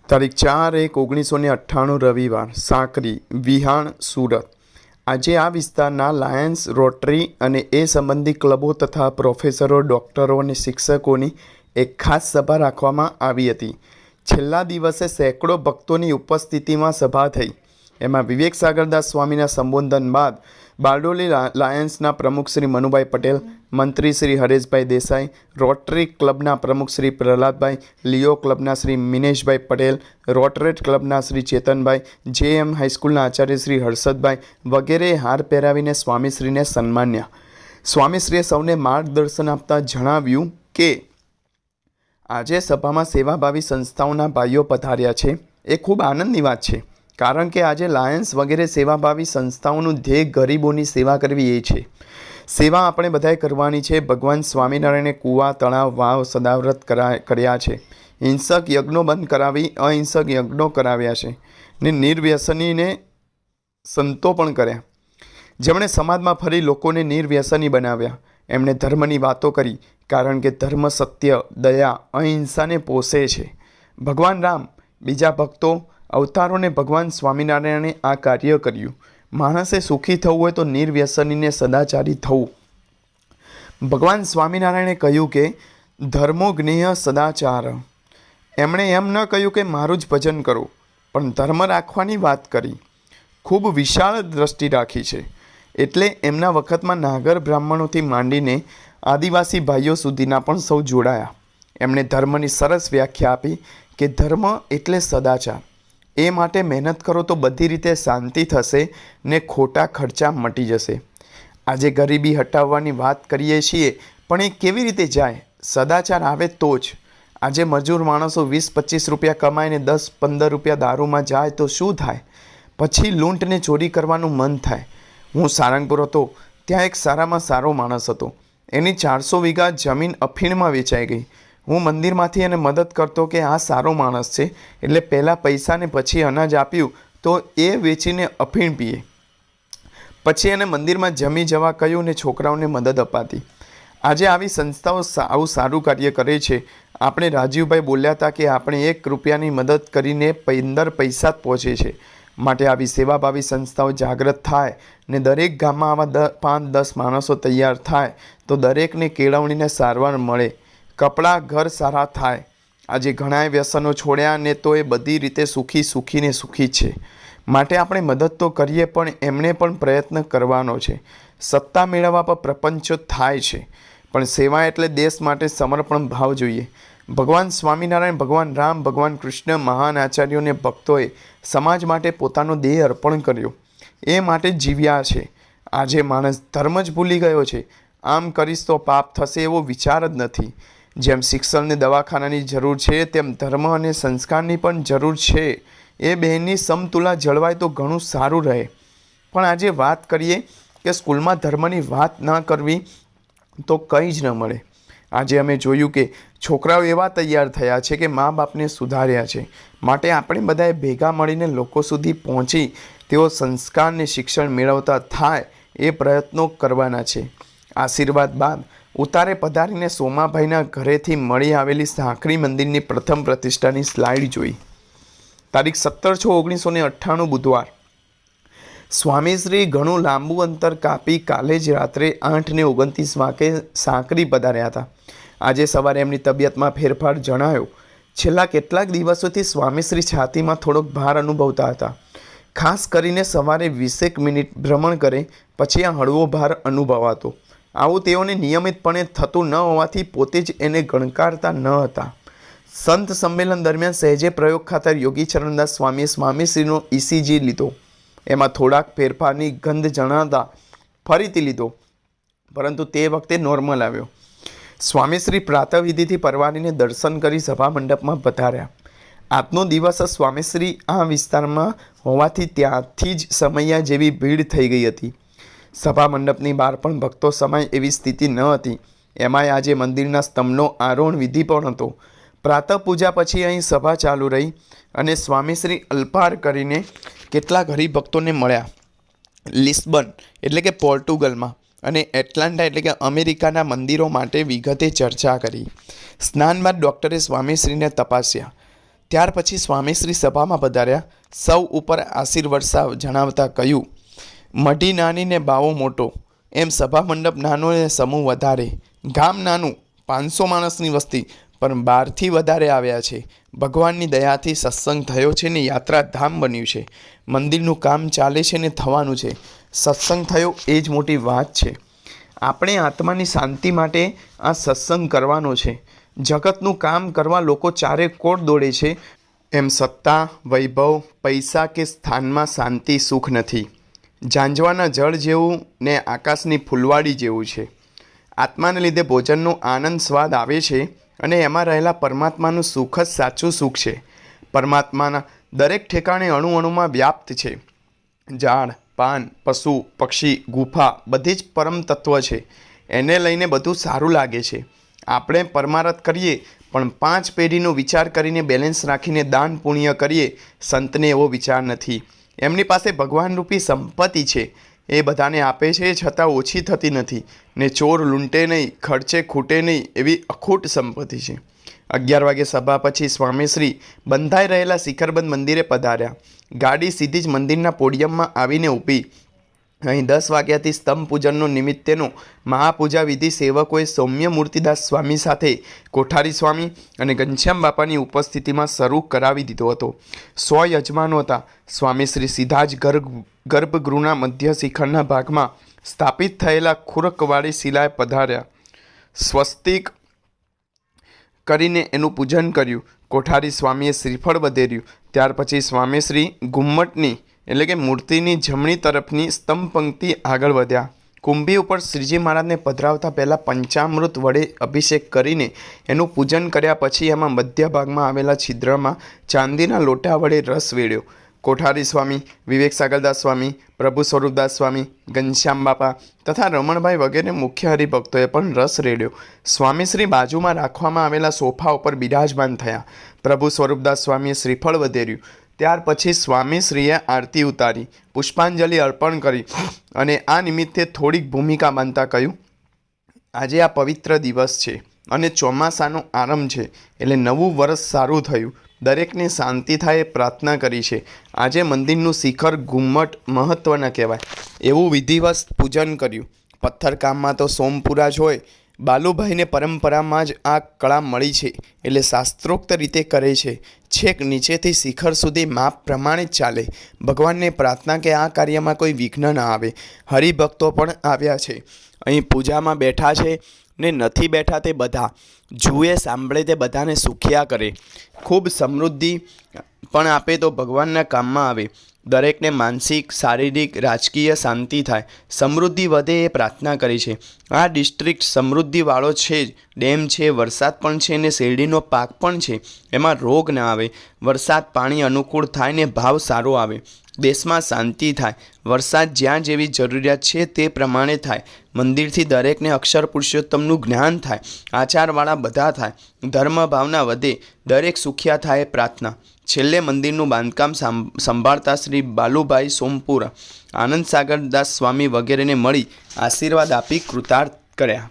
તારીખ 4/1/1998 રવિવાર સાંકરી વિહાણ સુરત। આજે આ વિસ્તારના લાયન્સ રોટરી અને એ સંબંધી ક્લબો તથા પ્રોફેસરો ડૉક્ટરો અને શિક્ષકોની એક ખાસ સભા રાખવામાં આવી હતી। છેલ્લા દિવસે સેંકડો ભક્તોની ઉપસ્થિતિમાં સભા થઈ। એમાં વિવેક સાગરદાસ સ્વામીના સંબોધન બાદ બારડોલી લાયન્સના પ્રમુખ શ્રી મનુભાઈ પટેલ, મંત્રી શ્રી હરેશભાઈ દેસાઈ, રોટરી ક્લબના પ્રમુખ શ્રી પ્રહલાદભાઈ, લિયો ક્લબના શ્રી મિનેશભાઈ પટેલ, રોટરેટ ક્લબના શ્રી ચેતનભાઈ, JM હાઈસ્કૂલના આચાર્ય શ્રી હર્ષદભાઈ વગેરે હાર પહેરાવીને સ્વામીશ્રીને સન્માન્યા। સ્વામીશ્રીએ સૌને માર્ગદર્શન આપતા જણાવ્યું કે આજે સભામાં સેવાભાવી સંસ્થાઓના ભાઈઓ પધાર્યા છે એ ખૂબ આનંદની વાત છે, કારણ કે આજે લાયન્સ વગેરે સેવાભાવી સંસ્થાઓનું ધ્યેય ગરીબોની સેવા કરવી એ છે। સેવા આપણે બધાએ કરવાની છે। ભગવાન સ્વામિનારાયણે કૂવા, તળાવ, વાવ સદાવ્રત કર્યા છે, હિંસક યજ્ઞો બંધ કરાવી અહિંસક યજ્ઞો કરાવ્યા છે ને નિર્વ્યસનીને સંતો પણ કર્યા। જેમણે સમાજમાં ફરી લોકોને નિર્વ્યસની બનાવ્યા, એમણે ધર્મની વાતો કરી, કારણ કે ધર્મ સત્ય, દયા, અહિંસાને પોષે છે। ભગવાન રામ, બીજા ભક્તો, અવતારોને ભગવાન સ્વામિનારાયણે આ કાર્ય કર્યું। માણસે સુખી થવું હોય તો નિર્વ્યસનીને સદાચારી થવું। ભગવાન સ્વામિનારાયણે કહ્યું કે ધર્મો જ્ઞેય સદાચાર। એમણે એમ ન કહ્યું કે મારું જ ભજન કરો, પણ ધર્મ રાખવાની વાત કરી। ખૂબ વિશાળ દ્રષ્ટિ રાખી છે। એટલે એમના વખતમાં નાગર બ્રાહ્મણોથી માંડીને આદિવાસી ભાઈઓ સુધીના પણ સૌ જોડાયા। એમણે ધર્મની સરસ વ્યાખ્યા આપી કે ધર્મ એટલે સદાચાર। એ માટે મહેનત કરો તો બધી રીતે શાંતિ થશે ને ખોટા ખર્ચા મટી જશે। આજે ગરીબી હટાવવાની વાત કરીએ છીએ, પણ એ કેવી રીતે જાય? સદાચાર આવે તો જ। આજે મજૂર માણસો 20-25 રૂપિયા કમાઈને 10-15 રૂપિયા દારૂમાં જાય તો શું થાય? પછી લૂંટને ચોરી કરવાનું મન થાય। હું સારંગપુર હતો, ત્યાં એક સારામાં સારો માણસ હતો। એની 400 વીઘા જમીન અફીણમાં વેચાઈ ગઈ। હું મંદિરમાંથી એને મદદ કરતો કે આ સારો માણસ છે, એટલે પહેલાં પૈસા ને પછી અનાજ આપ્યું તો એ વેચીને અફીણ પીએ। પછી એને મંદિરમાં જમી જવા કહ્યું ને છોકરાઓને મદદ અપાતી। આજે આવી સંસ્થાઓ આવું સારું કાર્ય કરે છે। આપણે રાજીવભાઈ બોલ્યા હતા કે આપણે 1 રૂપિયાની મદદ કરીને 15 પૈસા જ પહોંચે છે। માટે આવી સેવાભાવી સંસ્થાઓ જાગૃત થાય ને દરેક ગામમાં આવા 5-10 માણસો તૈયાર થાય તો દરેકને કેળવણીને સારવાર મળે, કપડાં, ઘર સારા થાય। આજે ઘણાએ વ્યસનો છોડ્યા ને તો એ બધી રીતે સુખીને સુખી છે। માટે આપણે મદદ તો કરીએ, પણ એમણે પણ પ્રયત્ન કરવાનો છે। સત્તા મેળવવા પર પ્રપંચો થાય છે, પણ સેવા એટલે દેશ માટે સમર્પણ ભાવ જોઈએ। ભગવાન સ્વામિનારાયણ, ભગવાન રામ, ભગવાન કૃષ્ણ, મહાન આચાર્યોને ભક્તોએ સમાજ માટે પોતાનો દેહ અર્પણ કર્યો, એ માટે જીવ્યા છે। આજે માણસ ધર્મ જ ભૂલી ગયો છે। આમ કરીશ તો પાપ થશે એવો વિચાર જ નથી। જેમ શિક્ષણને દવાખાનાની જરૂર છે, તેમ ધર્મ અને સંસ્કારની પણ જરૂર છે। એ બેની સમતુલા જળવાય તો ઘણું સારું રહે। પણ આજે વાત કરીએ કે સ્કૂલમાં ધર્મની વાત ન કરવી તો કંઈ જ ન મળે। આજે અમે જોયું કે છોકરાઓ એવા તૈયાર થયા છે કે મા બાપને સુધાર્યા છે। માટે આપણે બધાએ ભેગા મળીને લોકો સુધી પહોંચી તેઓ સંસ્કારને શિક્ષણ મેળવતા થાય એ પ્રયત્નો કરવાના છે। આશીર્વાદ બાદ ઉતારે પધારીને સોમાભાઈના ઘરેથી મળી આવેલી સાંકરી મંદિરની પ્રથમ પ્રતિષ્ઠાની સ્લાઇડ જોઈ। તારીખ 17/6/1998 બુધવાર। સ્વામીશ્રી ઘણું લાંબુ અંતર કાપી કાલે જ રાત્રે 8:29 વાગે સાંકરી પધાર્યા હતા। આજે સવારે એમની તબિયતમાં ફેરફાર જણાયો। છેલ્લા કેટલાક દિવસોથી સ્વામીશ્રી છાતીમાં થોડોક ભાર અનુભવતા હતા। ખાસ કરીને સવારે 20 મિનિટ ભ્રમણ કરે પછી આ હળવો ભાર અનુભવાતો। આવું તેઓને નિયમિતપણે થતું ન હોવાથી પોતે જ એને ગણકારતા ન હતા। સંત સંમેલન દરમિયાન સહેજે પ્રયોગ ખાતર યોગી ચરણદાસ સ્વામીએ સ્વામીશ્રીનો ECG લીધો। એમાં થોડાક ફેરફારની ગંધ જણાતા ફરીથી લીધો, પરંતુ તે વખતે નોર્મલ આવ્યો। સ્વામીશ્રી પ્રાતઃવિધિથી પરવારીને દર્શન કરી સભા મંડપમાં પધાર્યા। આજનો દિવસ સ્વામીશ્રી આ વિસ્તારમાં હોવાથી ત્યાંથી જ સમૈયા જેવી ભીડ થઈ ગઈ હતી। સભા મંડપની બહાર પણ ભક્તો સમાય એવી સ્થિતિ ન હતી। એમાંય આજે મંદિરના સ્તંભનો આરોહણ વિધિ પણ હતો। પ્રાતઃ પૂજા પછી અહીં સભા ચાલુ રહી અને સ્વામીશ્રી અલ્પાહાર કરીને કેટલાક હરિભક્તોને મળ્યા। લિસ્બન એટલે કે પોર્ટુગલમાં અને એટલાન્ટા એટલે કે અમેરિકાના મંદિરો માટે વિગતે ચર્ચા કરી। સ્નાન બાદ ડૉક્ટરે સ્વામીશ્રીને તપાસ્યા। ત્યાર પછી સ્વામીશ્રી સભામાં પધાર્યા. સૌ ઉપર આશીર્વર્ષા જણાવતા કહ્યું, મઢી નાની ને બાવો મોટો, એમ સભા મંડપ નાનો ને સમૂહ વધારે. ગામ નાનું, 500 માણસની વસ્તી, પણ 12થી વધારે આવ્યા છે. ભગવાનની દયાથી સત્સંગ થયો છે ને યાત્રાધામ બન્યું છે. મંદિરનું કામ ચાલે છે ને થવાનું છે. સત્સંગ થયો એ જ મોટી વાત છે. આપણે આત્માની શાંતિ માટે આ સત્સંગ કરવાનો છે. જગતનું કામ કરવા લોકો ચારે કોર દોડે છે. એમ સત્તા, વૈભવ, પૈસા કે સ્થાનમાં શાંતિ, સુખ નથી. ઝાંઝવાના જળ જેવું ને આકાશની ફૂલવાડી જેવું છે. આત્માને લીધે ભોજનનો આનંદ સ્વાદ આવે છે અને એમાં રહેલા પરમાત્માનું સુખ જ સાચું સુખ છે. પરમાત્માના દરેક ઠેકાણે અણુ અણુમાં વ્યાપ્ત છે. ઝાડ, પાન, પશુ, પક્ષી, ગુફા બધી જ પરમ તત્વ છે. એને લઈને બધું સારું લાગે છે. આપણે પરમારથ કરીએ પણ 5 પેઢીનો વિચાર કરીને બેલેન્સ રાખીને દાન પુણ્ય કરીએ. સંતને એવો વિચાર નથી. એમની પાસે ભગવાનરૂપી સંપત્તિ છે. એ બધાને આપે છે છતાં ઓછી થતી નથી ને ચોર લૂંટે નહીં, ખર્ચે ખૂટે નહીં એવી અખૂટ સંપત્તિ છે. 11 વાગે સભા પછી સ્વામીશ્રી બંધાઈ રહેલા શિખરબંધ મંદિરે પધાર્યા. ગાડી સીધી જ મંદિરના પોડિયમમાં આવીને ઊભી. અહીં 10 વાગ્યાથી સ્તંભ પૂજનનો નિમિત્તેનો મહાપૂજા વિધિ સેવકોએ સૌમ્ય મૂર્તિદાસ સ્વામી સાથે કોઠારી સ્વામી અને ઘનશ્યામ બાપાની ઉપસ્થિતિમાં શરૂ કરાવી દીધો હતો. 100 યજમાનો હતા. સ્વામીશ્રી સીધા જ ગર્ભગૃહના મધ્ય શિખરના ભાગમાં સ્થાપિત થયેલા ખુરકવાળી શિલાએ પધાર્યા. સ્વસ્તિક કરીને એનું પૂજન કર્યું. કોઠારી સ્વામીએ શ્રીફળ વધેર્યું. ત્યાર પછી સ્વામીશ્રી ગુમ્મટની એટલે કે મૂર્તિની જમણી તરફની સ્તંભ પંક્તિ આગળ વધ્યા. કુંભી ઉપર શ્રીજી મહારાજને પધરાવતા પહેલાં પંચામૃત વડે અભિષેક કરીને એનું પૂજન કર્યા પછી એમાં મધ્ય ભાગમાં આવેલા છિદ્રમાં ચાંદીના લોટા વડે રસ વેળ્યો. કોઠારી સ્વામી, વિવેક સાગરદાસ સ્વામી, પ્રભુ સ્વરૂપદાસ સ્વામી, ઘનશ્યામ બાપા તથા રમણભાઈ વગેરે મુખ્ય હરિભક્તોએ પણ રસ રેડ્યો. સ્વામીશ્રી બાજુમાં રાખવામાં આવેલા સોફા ઉપર બિરાજમાન થયા. પ્રભુ સ્વરૂપદાસ સ્વામીએ શ્રીફળ વધેર્યું. ત્યાર પછી સ્વામીશ્રીએ આરતી ઉતારી, પુષ્પાંજલિ અર્પણ કરી અને આ નિમિત્તે થોડીક ભૂમિકા બાંધતા કહ્યું, આજે આ પવિત્ર દિવસ છે અને ચોમાસાનો આરંભ છે એટલે નવું વર્ષ સારું થયું. દરેકને શાંતિ થાય એ પ્રાર્થના કરી છે. આજે મંદિરનું શિખર ગુમ્મટ મહત્ત્વના કહેવાય એવું વિધિવત પૂજન કર્યું. પથ્થરકામમાં તો સોમપુરા જ હોય. બાલુભાઈને પરંપરામાં જ આ કળા મળી છે એટલે શાસ્ત્રોક્ત રીતે કરે છે. છેક નીચેથી શિખર સુધી માપ પ્રમાણે જ ચાલે. ભગવાનને પ્રાર્થના કે આ કાર્યમાં કોઈ વિઘ્ન ન આવે. હરિભક્તો પણ આવ્યા છે. અહીં પૂજામાં બેઠા છે ને નથી બેઠા તે બધા જુએ સાંભળે તે બધાને સુખ્યા કરે. ખૂબ સમૃદ્ધિ પણ આપે તો ભગવાનના કામમાં આવે. દરેકને માનસિક, શારીરિક, રાજકીય શાંતિ થાય, સમૃદ્ધિ વધે એ પ્રાર્થના કરી છે. આ ડિસ્ટ્રિક્ટ સમૃદ્ધિવાળો છે જ. ડેમ છે, વરસાદ પણ છે ને શેરડીનો પાક પણ છે. એમાં રોગ ના આવે. વરસાદ પાણી અનુકૂળ થાય ને ભાવ સારો આવે. દેશમાં શાંતિ થાય. વરસાદ જ્યાં જેવી જરૂરિયાત છે તે પ્રમાણે થાય. મંદિરથી દરેકને અક્ષર પુરુષોત્તમનું જ્ઞાન થાય. આચારવાળા બધા થાય. ધર્મ ભાવના વધે. દરેક સુખ્યા થાય એ પ્રાર્થના. છેલ્લે મંદિરનું બાંધકામ સંભાળતા શ્રી બાલુભાઈ સોમપુરા, આનંદ સાગરદાસ સ્વામી વગેરેને મળી આશીર્વાદ આપી કૃતાર્થ કર્યા.